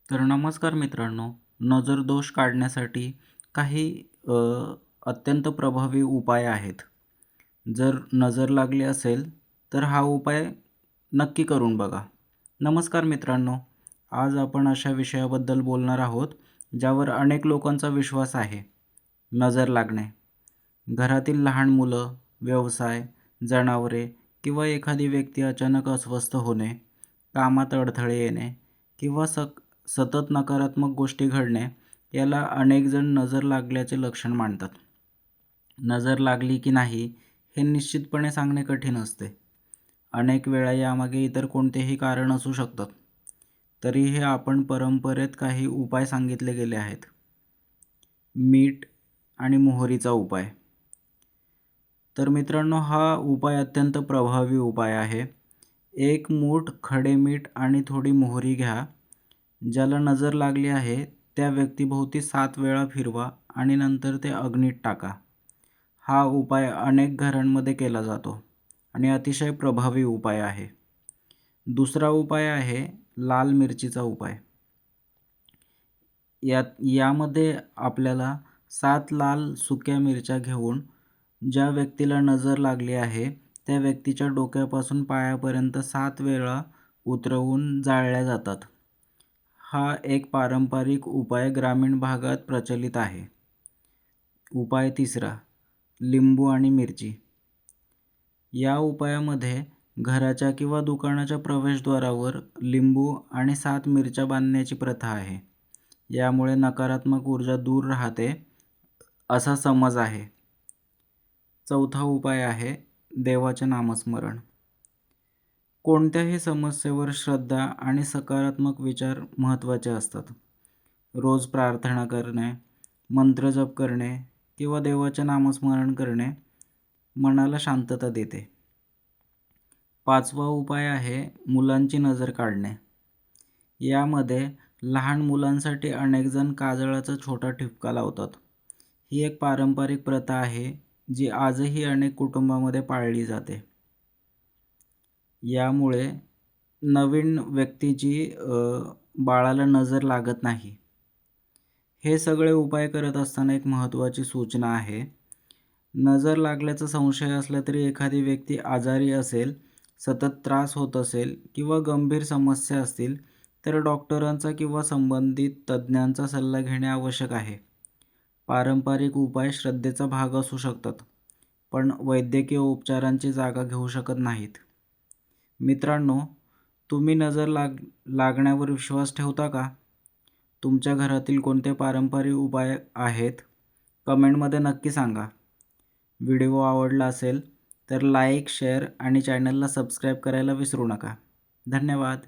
तर नमस्कार मित्रांनो, नजर दोष काढण्यासाठी काही अ, अत्यंत प्रभावी उपाय आहेत. जर नजर लागली असेल, तर हा उपाय नक्की करून बघा. नमस्कार मित्रांनो, आज आपण अशा विषयाबद्दल बोलणार आहोत, ज्यावर अनेक लोकांचा विश्वास आहे. नजर लागणे. घरातील लहान मुलं, व्यवसाय, जनावरे किंवा एखादी व्यक्ती अचानक अस्वस्थ होणे, कामात अडथळे येणे किंवा सतत नकारात्मक गोष्टी घडणे याला अनेक जण नजर लागल्याचे लक्षण मानतात. नजर लागली की नाही हे निश्चितपणे सांगणे कठीण असते. अनेक वेळा यामागे इतर कोणतेही कारण असू शकतात. तरीही आपण परंपरेत काही उपाय सांगितले गेले आहेत. मीठ आणि मोहरीचा उपाय. तर मित्रांनो, हा उपाय अत्यंत प्रभावी उपाय आहे. एक मूठ खडे मीठ आणि थोडी मोहरी घ्या. ज्याला नजर लागली आहे त्या व्यक्तीभोवती 7 वेळा फिरवा आणि नंतर ते अग्नीत टाका. हा उपाय अनेक घरांमध्ये केला जातो आणि अतिशय प्रभावी उपाय आहे. दुसरा उपाय आहे लाल मिरचीचा उपाय. यामध्ये आपल्याला 7 लाल सुक्या मिरच्या घेऊन ज्या व्यक्तीला नजर लागली आहे त्या व्यक्तीच्या डोक्यापासून पायापर्यंत 7 वेळा उतरवून जाळल्या जातात. हा एक पारंपरिक उपाय ग्रामीण भागात प्रचलित आहे. उपाय तिसरा, लिंबू आणि मिरची. या उपायामध्ये घराच्या किंवा दुकानाच्या प्रवेशद्वारावर लिंबू आणि 7 मिरच्या बांधण्याची प्रथा आहे. यामुळे नकारात्मक ऊर्जा दूर राहते असा समज आहे. चौथा उपाय आहे देवाचे नामस्मरण. कोणत्याही समस्येवर श्रद्धा आणि सकारात्मक विचार महत्त्वाचे असतात. रोज प्रार्थना करणे, मंत्रजप करणे किंवा देवाचे नामस्मरण करणे मनाला शांतता देते. पाचवा उपाय आहे मुलांची नजर काढणे. यामध्ये लहान मुलांसाठी अनेकजण काजळाचा छोटा ठिपका लावतात. ही एक पारंपरिक प्रथा आहे जी आजही अनेक कुटुंबामध्ये पाळली जाते. यामुळे नवीन व्यक्तीची बाळाला नजर लागत नाही. हे सगळे उपाय करत असताना एक महत्त्वाची सूचना आहे. नजर लागल्याचा संशय असला तरी एखादी व्यक्ती आजारी असेल, सतत त्रास होत असेल किंवा गंभीर समस्या असतील तर डॉक्टरांचा किंवा संबंधित तज्ज्ञांचा सल्ला घेणे आवश्यक आहे. पारंपरिक उपाय श्रद्धेचा भाग असू शकतात, पण वैद्यकीय उपचारांची जागा घेऊ शकत नाहीत. मित्रांनो, तुम्ही नजर लागण्यावर विश्वास ठेवता का? तुमच्या घरातील कोणते पारंपरिक उपाय आहेत? कमेंटमध्ये नक्की सांगा. व्हिडिओ आवडला असेल तर लाईक, शेअर आणि चॅनलला सबस्क्राईब करायला विसरू नका. धन्यवाद.